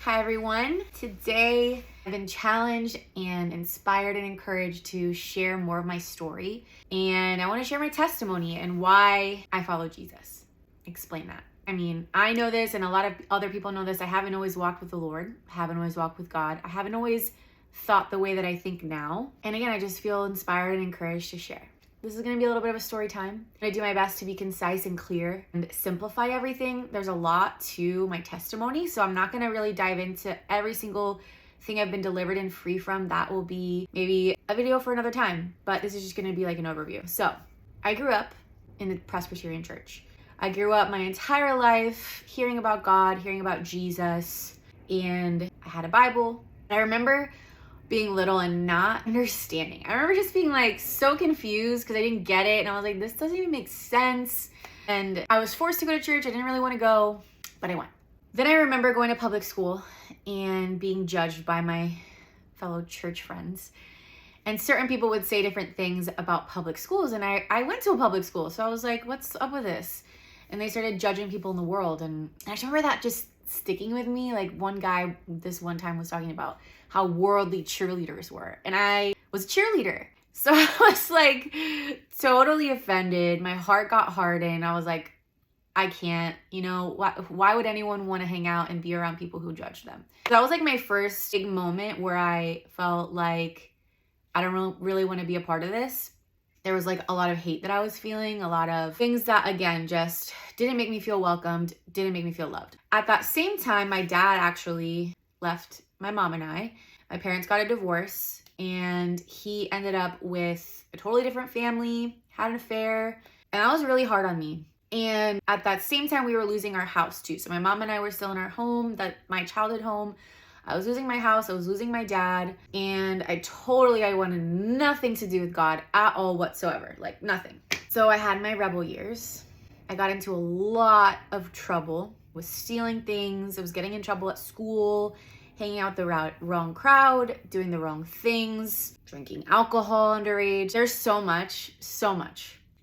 Hi everyone. Today I've been challenged and inspired and encouraged to share more of my story. And I want to share my testimony and why I follow Jesus. Explain that. I mean, I know this and a lot of other people know this. I haven't always walked with the Lord. I haven't always walked with God. I haven't always thought the way that I think now. And again, I just feel inspired and encouraged to share. This is going to be a little bit of a story time. I do my best to be concise and clear and simplify everything. There's a lot to my testimony, so I'm not going to really dive into every single thing I've been delivered and free from. That will be maybe a video for another time, but this is just going to be like an overview. So I grew up in the Presbyterian church. I grew up my entire life hearing about God, hearing about Jesus, and I had a Bible. I remember being little and not understanding. I remember just being like so confused because I didn't get it. And I was like, this doesn't even make sense. And I was forced to go to church. I didn't really want to go, but I went. Then I remember going to public school and being judged by my fellow church friends. And certain people would say different things about public schools. And I went to a public school. So I was like, what's up with this? And they started judging people in the world. And I just remember that just sticking with me. Like one guy this one time was talking about how worldly cheerleaders were. And I was a cheerleader. So I was like totally offended. My heart got hardened. I was like, I can't, why would anyone want to hang out and be around people who judge them? That was like my first big moment where I felt like I don't really want to be a part of this. There was like a lot of hate that I was feeling, a lot of things that, again, just didn't make me feel welcomed, didn't make me feel loved. At that same time, my dad actually left my mom and I. My parents got a divorce and he ended up with a totally different family, had an affair, and that was really hard on me. And at that same time, we were losing our house too. So my mom and I were still in our home, my childhood home. I was losing my house, I was losing my dad, and I wanted nothing to do with God at all whatsoever, like nothing. So I had my rebel years. I got into a lot of trouble, was stealing things, I was getting in trouble at school, hanging out with the wrong crowd, doing the wrong things, drinking alcohol underage. There's so much.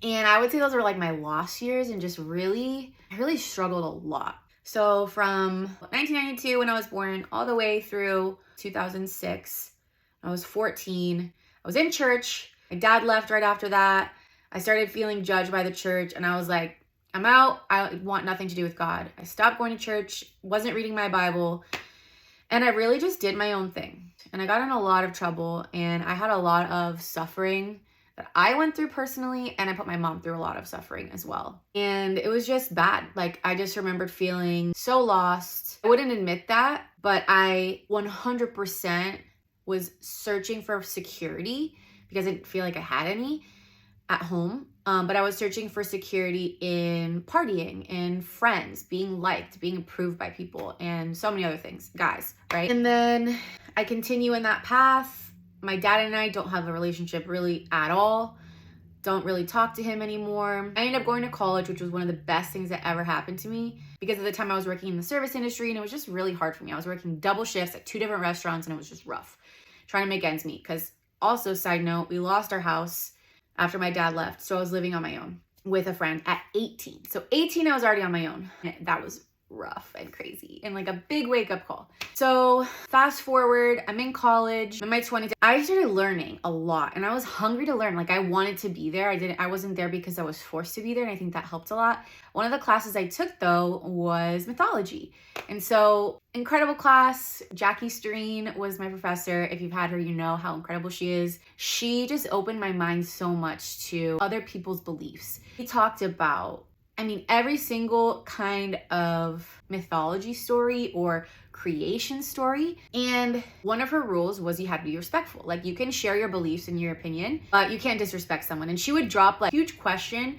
And I would say those were like my lost years and just I really struggled a lot. So from 1992 when I was born all the way through 2006, I was 14. I was in church. My dad left right after that. I started feeling judged by the church and I was like, I'm out. I want nothing to do with God. I stopped going to church, wasn't reading my Bible, and I really just did my own thing. And I got in a lot of trouble and I had a lot of suffering that I went through personally, and I put my mom through a lot of suffering as well. And it was just bad. Like, I just remembered feeling so lost. I wouldn't admit that, but I 100% was searching for security because I didn't feel like I had any at home. But I was searching for security in partying, in friends, being liked, being approved by people, and so many other things, guys, right? And then I continue in that path. My dad and I don't have a relationship really at all. Don't really talk to him anymore. I ended up going to college, which was one of the best things that ever happened to me because at the time I was working in the service industry and it was just really hard for me. I was working double shifts at 2 different restaurants and it was just rough trying to make ends meet because also, side note, we lost our house after my dad left. So I was living on my own with a friend at 18. So 18, I was already on my own. That was rough and crazy and like a big wake-up call. So fast forward, I'm in college in my 20s. I started learning a lot and I was hungry to learn. Like I wanted to be there. I wasn't there because I was forced to be there, and I think that helped a lot. One of the classes I took though was mythology, and so incredible class. Jackie Streen was my professor. If you've had her, you know how incredible she is. She just opened my mind so much to other people's beliefs. We talked about every single kind of mythology story or creation story. And one of her rules was you had to be respectful. Like you can share your beliefs and your opinion, but you can't disrespect someone. And she would drop like a huge question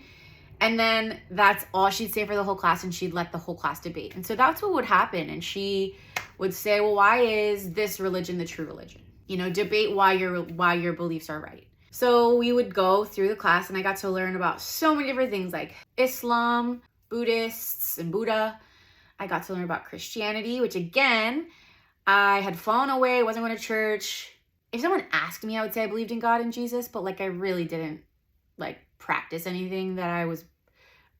and then that's all she'd say for the whole class, and she'd let the whole class debate. And so that's what would happen. And she would say, well, why is this religion the true religion? Debate why your beliefs are right. So we would go through the class and I got to learn about so many different things like Islam, Buddhists, and Buddha. I got to learn about Christianity, which again, I had fallen away, wasn't going to church. If someone asked me, I would say I believed in God and Jesus, but like I really didn't like practice anything that I was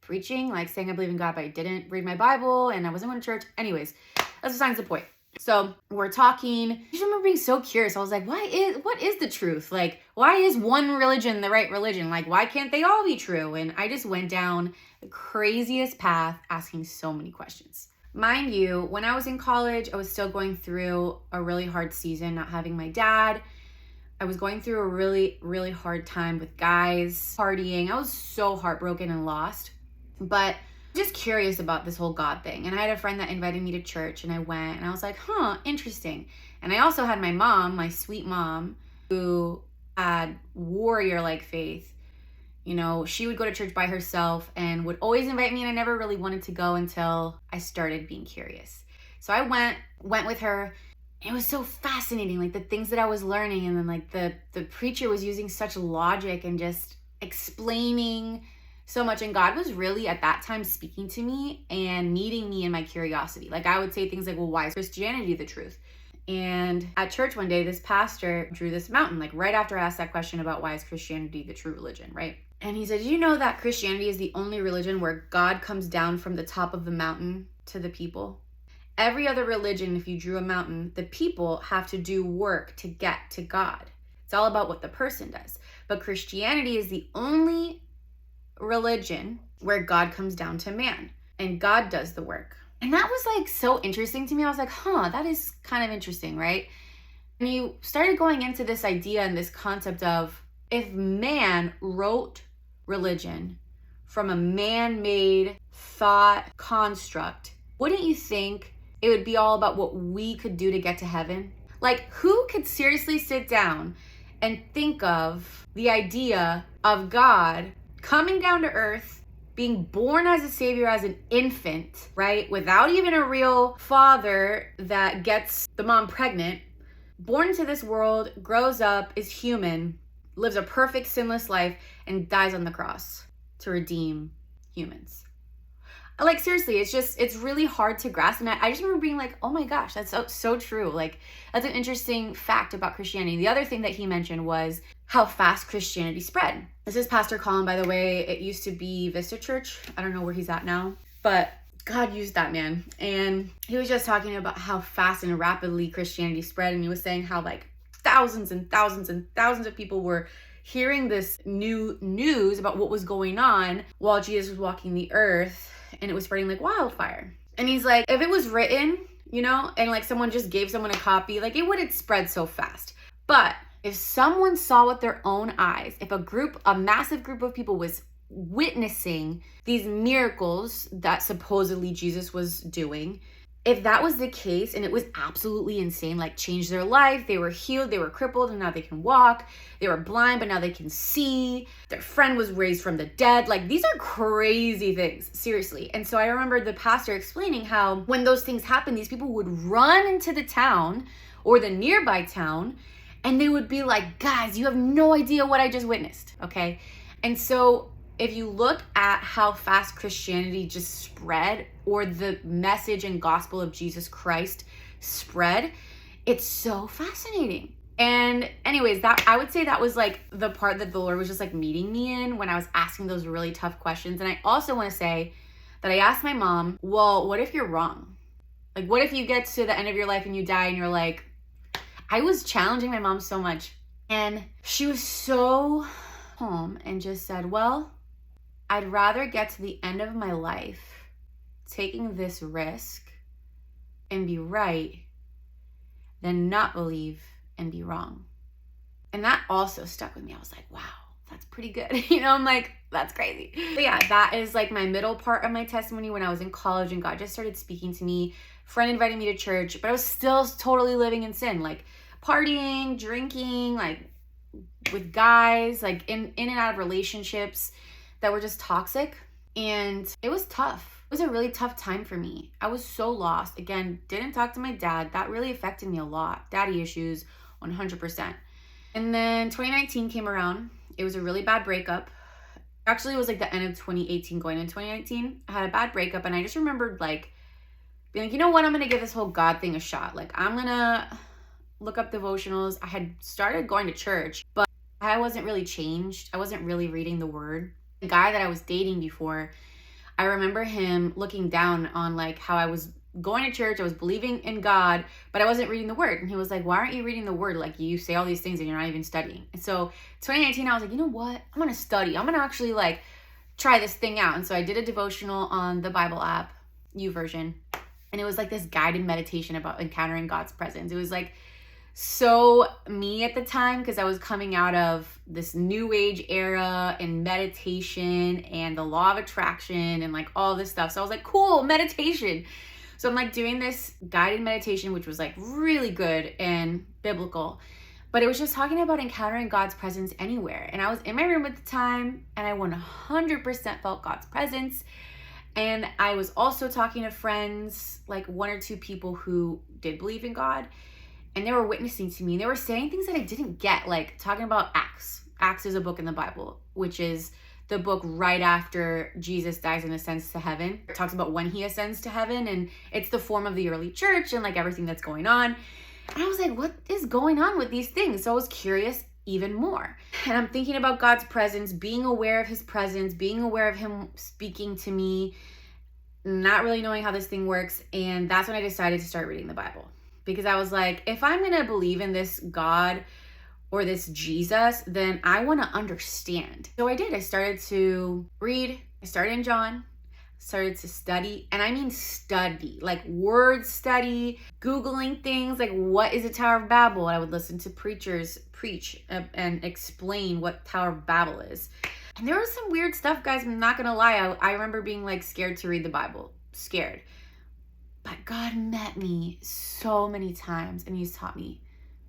preaching, like saying I believe in God, but I didn't read my Bible and I wasn't going to church. Anyways, that's besides the point. So we're talking. I just remember being so curious. I was like, what is the truth? Like, why is one religion the right religion? Like, why can't they all be true? And I just went down the craziest path, asking so many questions. Mind you, when I was in college, I was still going through a really hard season, not having my dad. I was going through a really, really hard time with guys, partying. I was so heartbroken and lost. But just curious about this whole God thing. And I had a friend that invited me to church, and I went, and I was like, interesting. And I also had my mom, my sweet mom, who had warrior-like faith. You know, she would go to church by herself and would always invite me, and I never really wanted to go until I started being curious. So I went with her. It was so fascinating, like the things that I was learning. And then like the preacher was using such logic and just explaining so much. And God was really at that time speaking to me and meeting me in my curiosity. Like I would say things like, well, why is Christianity the truth? And at church one day, this pastor drew this mountain, like right after I asked that question about why is Christianity the true religion, right? And he said, you know that Christianity is the only religion where God comes down from the top of the mountain to the people? Every other religion, if you drew a mountain, the people have to do work to get to God. It's all about what the person does. But Christianity is the only religion where God comes down to man and God does the work. And that was like so interesting to me. I was like, that is kind of interesting, right? And you started going into this idea and this concept of if man wrote religion from a man-made thought construct, wouldn't you think it would be all about what we could do to get to heaven? Like, who could seriously sit down and think of the idea of God coming down to earth, being born as a savior as an infant, right? Without even a real father that gets the mom pregnant, born into this world, grows up, is human, lives a perfect sinless life, and dies on the cross to redeem humans. Like, seriously, it's really hard to grasp. And I just remember being like, oh my gosh, that's so true. Like, that's an interesting fact about Christianity. The other thing that he mentioned was how fast Christianity spread. This is Pastor Colin, by the way. It used to be Vista Church. I don't know where he's at now, but God used that man. And he was just talking about how fast and rapidly Christianity spread. And he was saying how like thousands and thousands and thousands of people were hearing this new news about what was going on while Jesus was walking the earth. And it was spreading like wildfire. And he's like, if it was written, you know, and like someone just gave someone a copy, like it wouldn't spread so fast. But if someone saw with their own eyes, if a massive group of people was witnessing these miracles that supposedly Jesus was doing, if that was the case and it was absolutely insane, like changed their life, they were healed, they were crippled and now they can walk, they were blind but now they can see, their friend was raised from the dead, like these are crazy things, seriously. And so I remember the pastor explaining how when those things happened, these people would run into the town or the nearby town and they would be like, guys, you have no idea what I just witnessed, okay? And so if you look at how fast Christianity just spread, or the message and gospel of Jesus Christ spread, it's so fascinating. And anyways, that I would say that was like the part that the Lord was just like meeting me in when I was asking those really tough questions. And I also want to say that I asked my mom, well, what if you're wrong? Like, what if you get to the end of your life and you die and you're like, I was challenging my mom so much. And she was so calm and just said, well, I'd rather get to the end of my life taking this risk and be right than not believe and be wrong. And that also stuck with me. I was like, wow, that's pretty good. You know, I'm like, that's crazy. But yeah, that is like my middle part of my testimony when I was in college and God just started speaking to me. Friend invited me to church, but I was still totally living in sin, like partying, drinking, like with guys, like in and out of relationships that were just toxic. And it was tough. It was a really tough time for me. I was so lost. Again, didn't talk to my dad. That really affected me a lot. Daddy issues, 100%. And then 2019 came around. It was a really bad breakup. Actually, it was like the end of 2018 going into 2019. I had a bad breakup and I just remembered like being like, you know what? I'm going to give this whole God thing a shot. Like I'm going to look up devotionals. I had started going to church, but I wasn't really changed. I wasn't really reading the word. The guy that I was dating before, I remember him looking down on like how I was going to church, I was believing in God, but I wasn't reading the word. And he was like, why aren't you reading the word? Like, you say all these things and you're not even studying. And so 2019, I was like, you know what? I'm going to study. I'm going to actually like try this thing out. And so I did a devotional on the Bible app, YouVersion. And it was like this guided meditation about encountering God's presence. It was like so me at the time, because I was coming out of this new age era and meditation and the law of attraction and like all this stuff. So I was like, cool, meditation. So I'm like doing this guided meditation, which was like really good and biblical, but it was just talking about encountering God's presence anywhere. And I was in my room at the time and I 100% felt God's presence. And I was also talking to friends, like one or two people who did believe in God, and they were witnessing to me. They were saying things that I didn't get, like talking about Acts. Acts is a book in the Bible, which is the book right after Jesus dies and ascends to heaven. It talks about when he ascends to heaven, and it's the form of the early church and like everything that's going on. And I was like, what is going on with these things? So I was curious even more. And I'm thinking about God's presence, being aware of his presence, being aware of him speaking to me, not really knowing how this thing works. And that's when I decided to start reading the Bible. Because I was like, if I'm going to believe in this God or this Jesus, then I want to understand. So I did. I started to read. I started in John, started to study. And I mean study, like word study, Googling things like what is the Tower of Babel? I would listen to preachers preach and explain what Tower of Babel is. And there was some weird stuff, guys. I'm not going to lie. I remember being like scared to read the Bible. Scared. But God met me so many times and he's taught me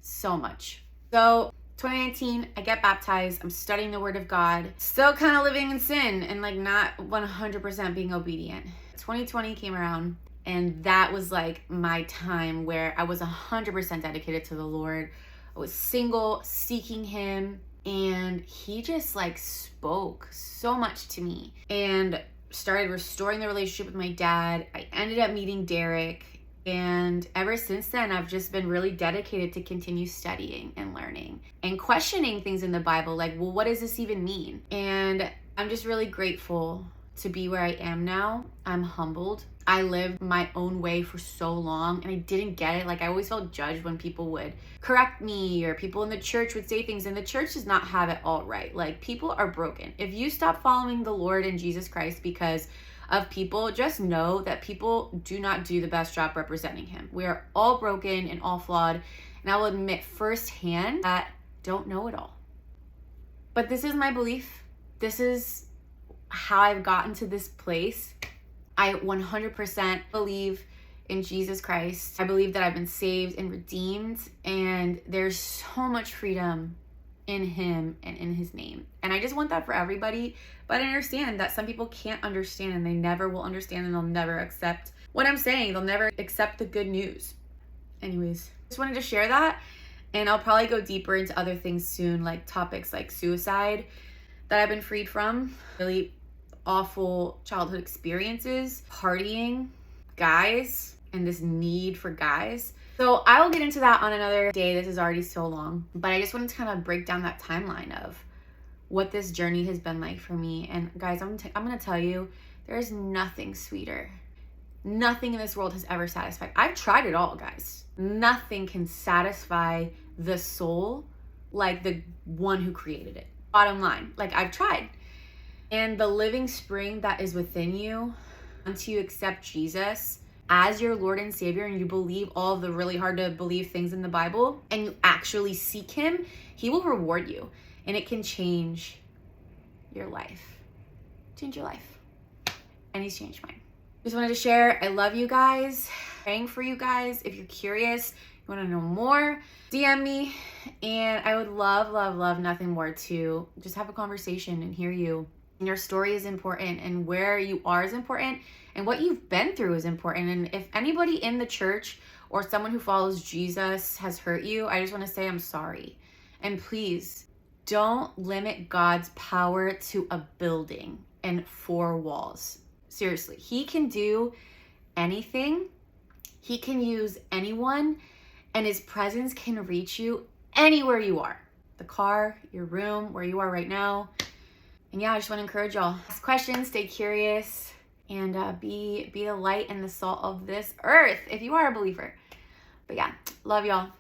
so much. So 2019, I get baptized. I'm studying the word of God, still kind of living in sin and like not 100% being obedient. 2020 came around and that was like my time where I was 100% dedicated to the Lord. I was single, seeking him, and he just like spoke so much to me and started restoring the relationship with my dad. I ended up meeting Derek, and ever since then I've just been really dedicated to continue studying and learning and questioning things in the Bible, like, well, what does this even mean? And I'm just really grateful to be where I am now. I'm humbled. I lived my own way for so long and I didn't get it. Like, I always felt judged when people would correct me or people in the church would say things, and the church does not have it all right. Like, people are broken. If you stop following the Lord and Jesus Christ because of people, just know that people do not do the best job representing him. We are all broken and all flawed, and I will admit firsthand that I don't know it all. But this is my belief. This is how I've gotten to this place. I 100% believe in Jesus Christ. I believe that I've been saved and redeemed, and there's so much freedom in him and in his name. And I just want that for everybody. But I understand that some people can't understand, and they never will understand, and they'll never accept what I'm saying. They'll never accept the good news. Anyways, just wanted to share that, and I'll probably go deeper into other things soon, like topics like suicide that I've been freed from, really awful childhood experiences, partying, guys, and this need for guys. So I will get into that on another day. This is already so long, but I just wanted to kind of break down that timeline of what this journey has been like for me. And guys, I'm going to tell you, there's nothing sweeter. Nothing in this world has ever satisfied. I've tried it all, guys. Nothing can satisfy the soul like the one who created it. Bottom line, like, I've tried. And the living spring that is within you, once you accept Jesus as your Lord and Savior, and you believe all of the really hard to believe things in the Bible, and you actually seek him, he will reward you. And it can change your life. Change your life. And he's changed mine. Just wanted to share. I love you guys. Praying for you guys. If you're curious, you want to know more, DM me. And I would love, love, love nothing more to just have a conversation and hear you. And your story is important, and where you are is important, and what you've been through is important. And if anybody in the church or someone who follows Jesus has hurt you, I just want to say I'm sorry. And please don't limit God's power to a building and 4 walls. Seriously, he can do anything. He can use anyone, and his presence can reach you anywhere you are. The car, your room, where you are right now. And yeah, I just want to encourage y'all. Ask questions, stay curious, and be the light and the salt of this earth if you are a believer. But yeah, love y'all.